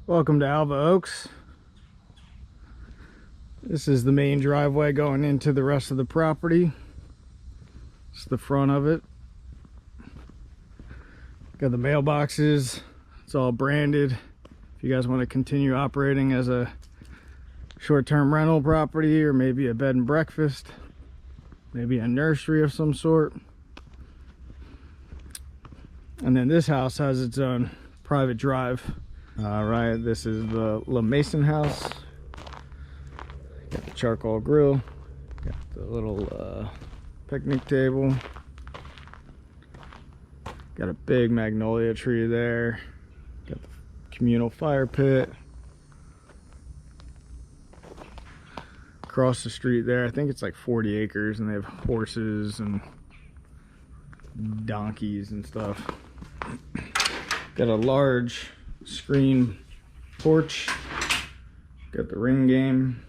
Welcome to Alva Oaks. This is the main driveway going into the rest of the property. It's the front of it. Got the mailboxes. It's all branded. If you guys want to continue operating as a short-term rental property, or maybe a bed and breakfast, maybe a nursery of some sort. And then this house has its own private drive. All right, this is the La Mason house. Got the charcoal grill, got the little picnic table, got a big magnolia tree there, got the communal fire pit. Across the street there, I think it's like 40 acres, and they have horses and donkeys and stuff. Got a large screen porch, got the ring game.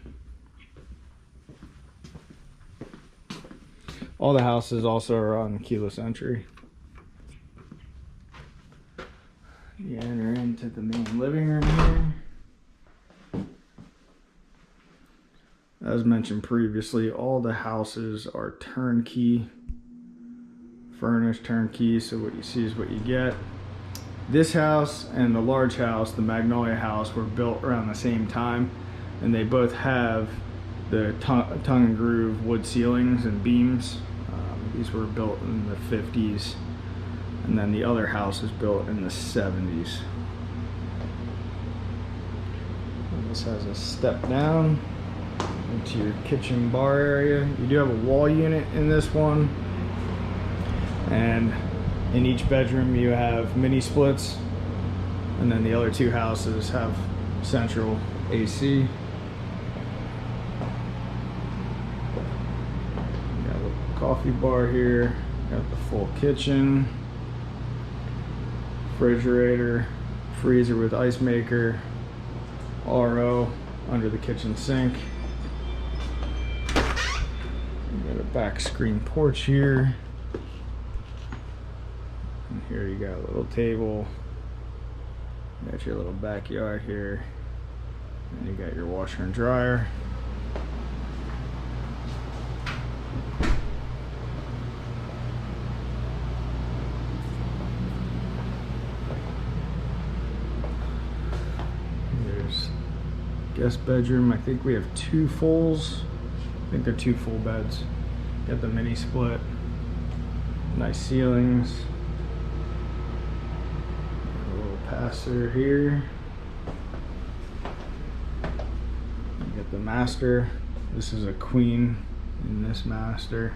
All the houses also are on keyless entry. You enter into the main living room here. As mentioned previously, all the houses are turnkey, furnished turnkey, so what you see is what you get. This house and the large house, the Magnolia house, were built around the same time, and they both have the tongue and groove wood ceilings and beams. These were built in the 50s, and then the other house is built in the 70s. And this has a step down into your kitchen bar area. You do have a wall unit in this one, and in each bedroom you have mini splits, and then the other two houses have central AC. Got a little coffee bar here, got the full kitchen, refrigerator, freezer with ice maker, RO under the kitchen sink. Got a back screen porch here. And here you got a little table. You got your little backyard here. And you got your washer and dryer. There's guest bedroom. I think we have two fulls. I think they're two full beds. Got the mini split. Nice ceilings. Passer here. You get the master. This is a queen in this master.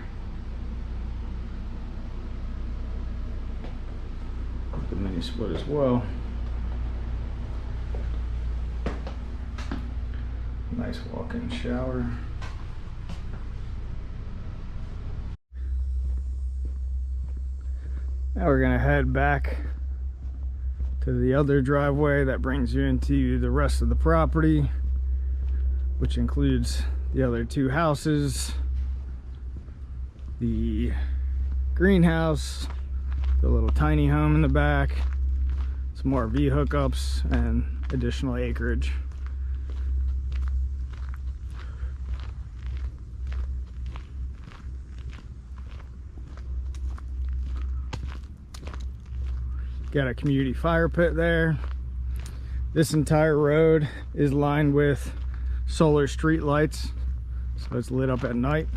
The mini split as well. Nice walk-in shower. Now we're gonna head back to the other driveway that brings you into the rest of the property, which includes the other two houses, the greenhouse, the little tiny home in the back, some RV hookups, and additional acreage. Got a community fire pit there. This entire road is lined with solar street lights, so it's lit up at night.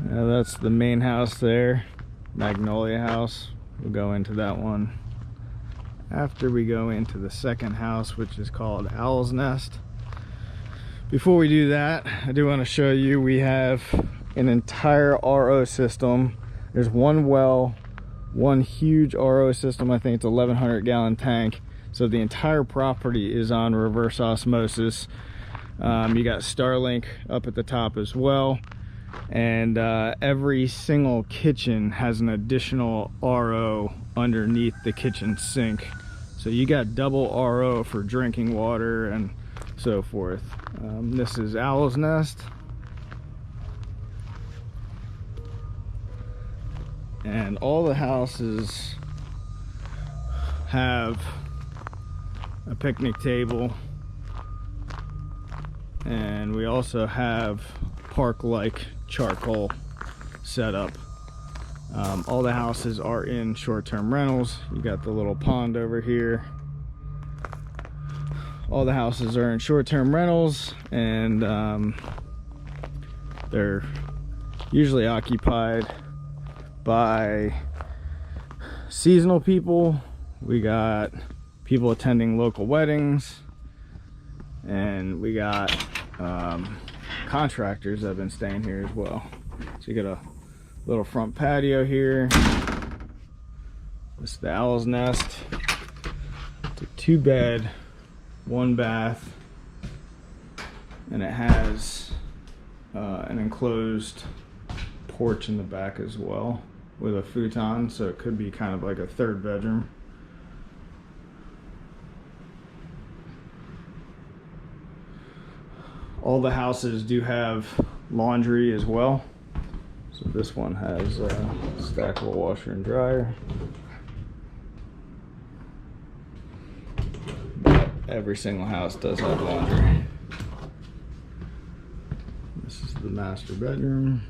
Now that's the main house there, Magnolia house. We'll go into that one after we go into the second house, which is called Owl's Nest. Before we do that, I do want to show you we have an entire RO system. There's one well, one huge RO system. I think it's 1,100 gallon tank. So the entire property is on reverse osmosis. You got Starlink up at the top as well. And every single kitchen has an additional RO underneath the kitchen sink. So you got double RO for drinking water and so forth. This is Owl's Nest. And all the houses have a picnic table. And we also have park-like charcoal set up. All the houses are in short-term rentals. You got the little pond over here. All the houses are in short-term rentals, and they're usually occupied by seasonal people. We got people attending local weddings, and we got contractors that have been staying here as well. So you got a little front patio here. This is the Owl's Nest. It's a 2-bed, 1-bath, and it has an enclosed porch in the back as well with a futon, so it could be kind of like a 3rd bedroom. All the houses do have laundry as well. So this one has a stackable washer and dryer. But every single house does have laundry. This is the master bedroom.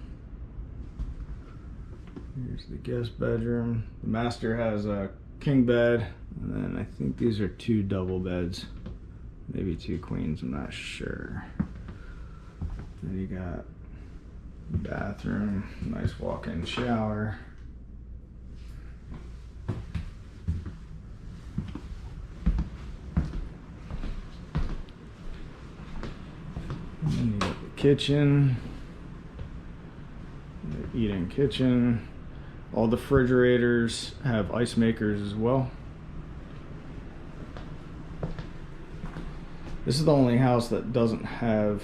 Here's the guest bedroom. The master has a king bed, and then I think these are 2 double beds. Maybe 2 queens, I'm not sure. Then you got bathroom, nice walk-in shower. And then you got the kitchen, the eat-in kitchen. All the refrigerators have ice makers as well. This is the only house that doesn't have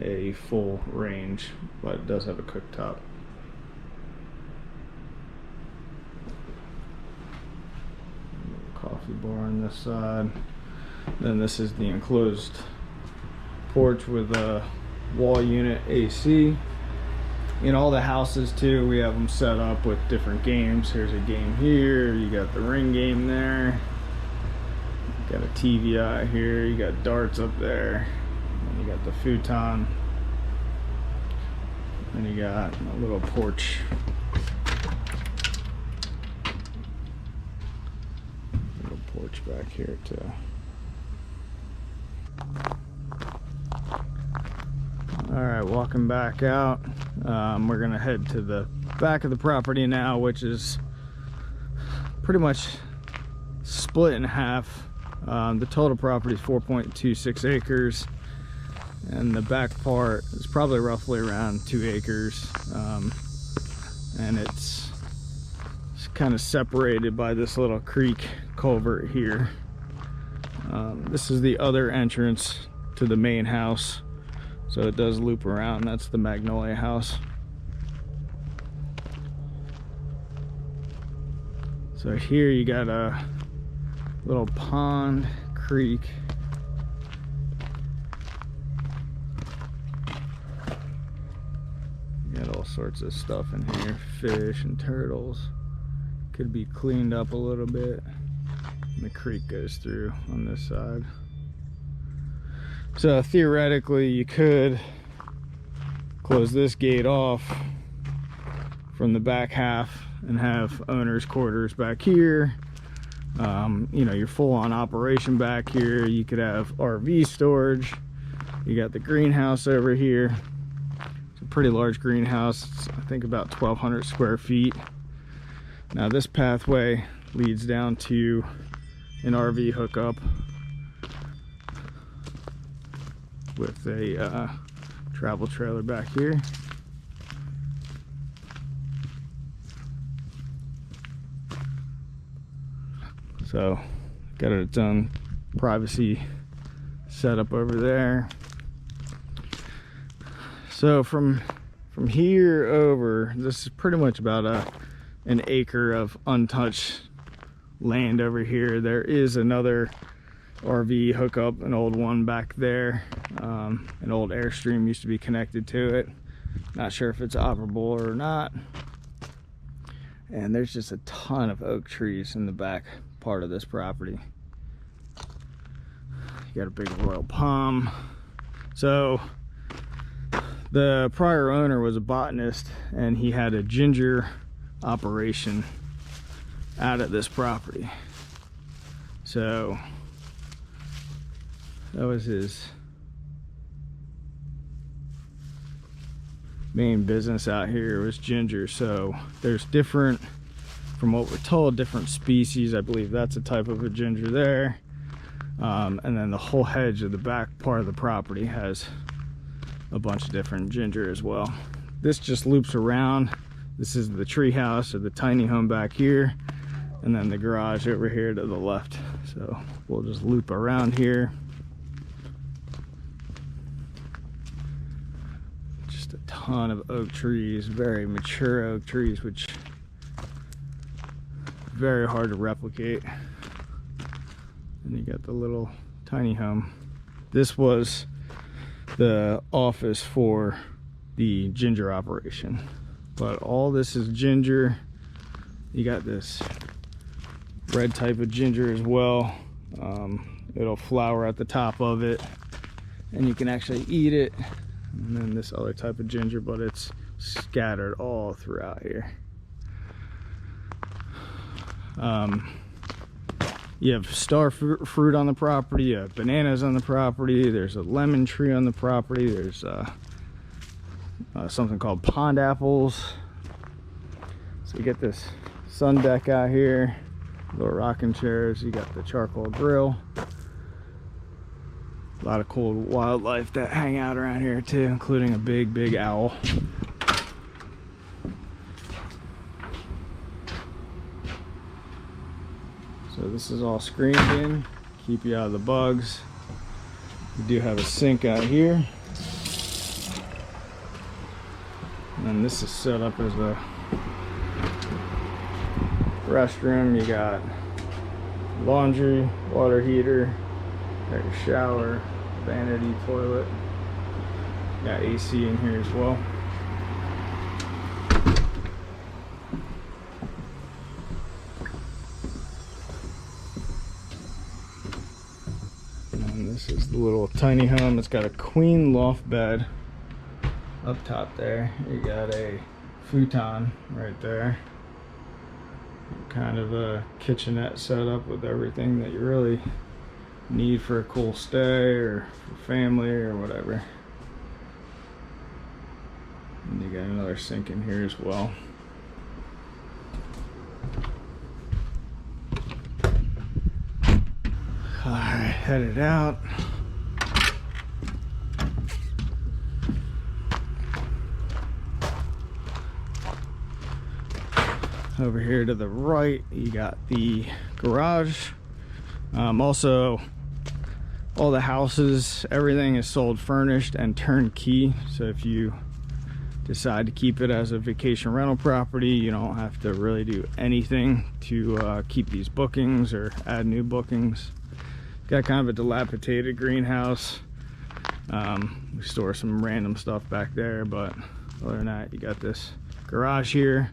a full range, but it does have a cooktop. Coffee bar on this side. Then this is the enclosed porch with a wall unit AC. In all the houses too, we have them set up with different games. Here's a game here, you got the ring game there, you got a TV out here, you got darts up there, and you got the futon, and you got a little porch. Little porch back here too. Alright, walking back out. We're gonna head to the back of the property now, which is pretty much split in half. The total property is 4.26 acres, and the back part is probably roughly around 2 acres. And it's kind of separated by this little creek culvert here. This is the other entrance to the main house. So it does loop around. That's the Magnolia house. So here you got a little pond, creek. You got all sorts of stuff in here, fish and turtles. Could be cleaned up a little bit. And the creek goes through on this side. So theoretically you could close this gate off from the back half and have owner's quarters back here. You know, your full-on operation back here. You could have RV storage. You got the greenhouse over here. It's a pretty large greenhouse. It's, I think, about 1,200 square feet. Now this pathway leads down to an RV hookup with a travel trailer back here. So got its own privacy setup over there. So from from here over, this is pretty much about an acre of untouched land over here. There is another RV hookup, an old one back there. An old Airstream used to be connected to it. Not sure if it's operable or not. And there's just a ton of oak trees in the back part of this property. You got a big royal palm. So the prior owner was a botanist, and he had a ginger operation out at this property. So that was his main business out here, was ginger. So there's different, from what we're told, different species. I believe that's a type of a ginger there. And then the whole hedge of the back part of the property has a bunch of different ginger as well. This just loops around. This is the tree house, or the tiny home back here, and then the garage over here to the left. So we'll just loop around here. Just a ton of oak trees, very mature oak trees, which very hard to replicate. And you got the little tiny home. This was the office for the ginger operation, but all this is ginger. You got this red type of ginger as well. It'll flower at the top of it, and you can actually eat it. And then this other type of ginger, but it's scattered all throughout here. You have star fruit on the property, you have bananas on the property, there's a lemon tree on the property, there's something called pond apples. So you get this sun deck out here, little rocking chairs, you got the charcoal grill. A lot of cool wildlife that hang out around here too, including a big owl. So this is all screened in, keep you out of the bugs. You do have a sink out here. And then this is set up as a restroom. You got laundry, water heater, got your shower, vanity toilet. Got AC in here as well. This is the little tiny home. It's got a queen loft bed up top there. You got a futon right there. Kind of a kitchenette setup with everything that you really need for a cool stay or for family or whatever. And you got another sink in here as well. Alright, headed out. Over here to the right, you got the garage. Also, all the houses, everything is sold furnished and turnkey. So if you decide to keep it as a vacation rental property, you don't have to really do anything to keep these bookings or add new bookings. Got kind of a dilapidated greenhouse. We store some random stuff back there, but other than that, you got this garage here.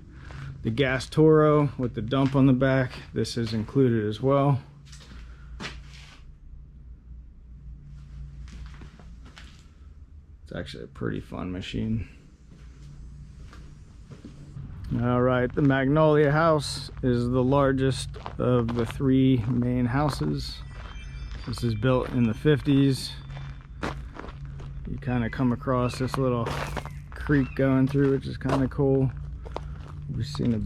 The gas Toro with the dump on the back. This is included as well. It's actually a pretty fun machine. All right, the Magnolia house is the largest of the three main houses. This is built in the 50s. You kind of come across this little creek going through, which is kind of cool. We've seen a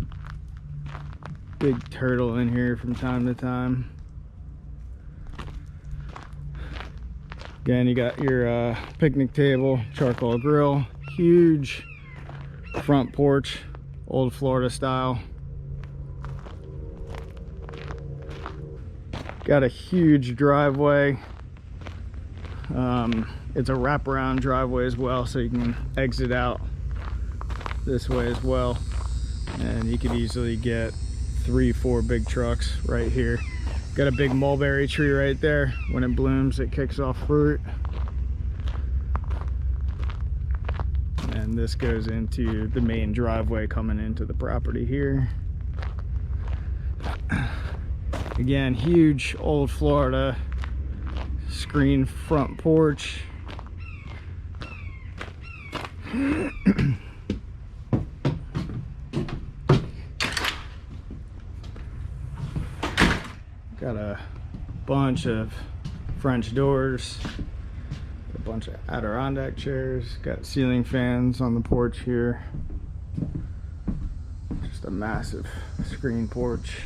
big turtle in here from time to time. Again, you got your picnic table, charcoal grill, huge front porch, old Florida style. Got a huge driveway. It's a wraparound driveway as well, so you can exit out this way as well, and you could easily get 3-4 big trucks right here. Got a big mulberry tree right there. When it blooms, it kicks off fruit. And this goes into the main driveway coming into the property here. Again, huge old Florida screen front porch. Got a bunch of French doors, a bunch of Adirondack chairs, got ceiling fans on the porch here. Just a massive screen porch.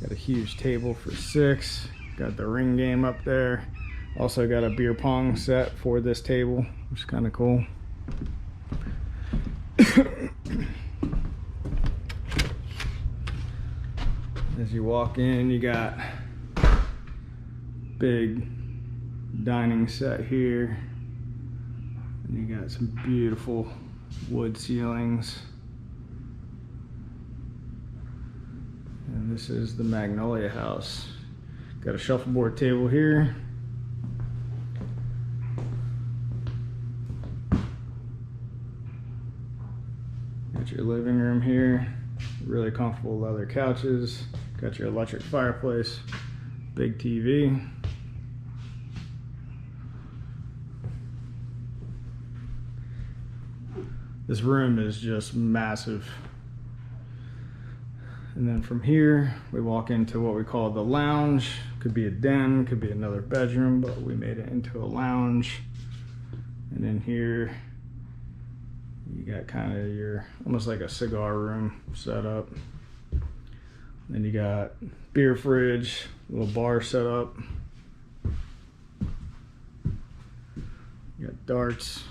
Got a huge table for 6. Got the ring game up there. Also got a beer pong set for this table, which is kind of cool. As you walk in, you got big dining set here. And you got some beautiful wood ceilings. And this is the Magnolia house. Got a shuffleboard table here. Got your living room here. Really comfortable leather couches. Got your electric fireplace. Big TV. This room is just massive. And then from here, we walk into what we call the lounge. Could be a den, could be another bedroom, but we made it into a lounge. And in here, you got kind of your, almost like a cigar room set up. Then you got beer fridge, little bar set up. You got darts.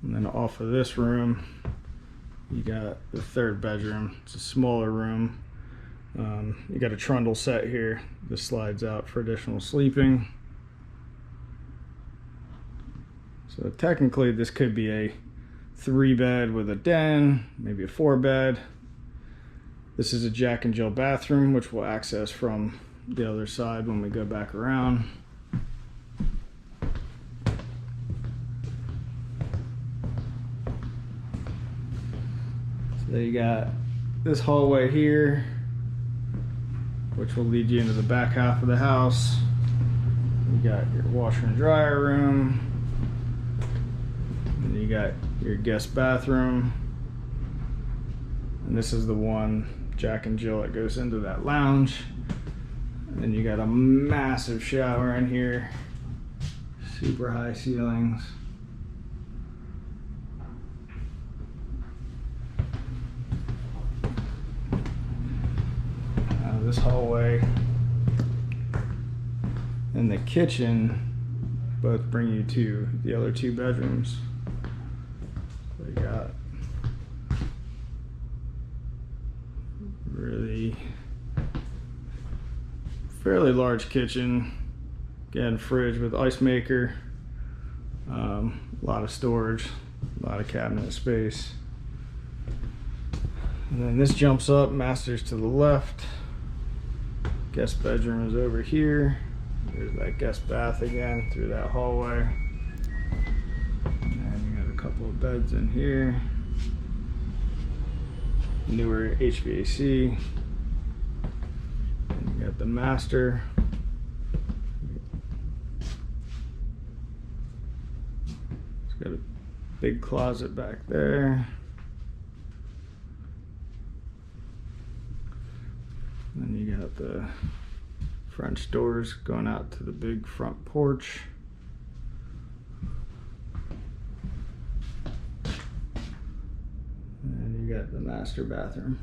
And then off of this room, you got the 3rd bedroom. It's a smaller room. You got a trundle set here. This slides out for additional sleeping. So technically this could be a 3-bed with a den, maybe a 4-bed. This is a Jack and Jill bathroom, which we'll access from the other side when we go back around. So you got this hallway here, which will lead you into the back half of the house. You got your washer and dryer room. And you got your guest bathroom. And this is the one, Jack and Jill, that goes into that lounge. And then you got a massive shower in here. Super high ceilings. This hallway and the kitchen both bring you to the other 2 bedrooms. So you got really fairly large kitchen. Again, fridge with ice maker. A lot of storage, a lot of cabinet space. And then this jumps up, master's to the left. Guest bedroom is over here. There's that guest bath again through that hallway. And you got a couple of beds in here. Newer HVAC. And you got the master. It's got a big closet back there. Then you got the French doors going out to the big front porch. And you got the master bathroom.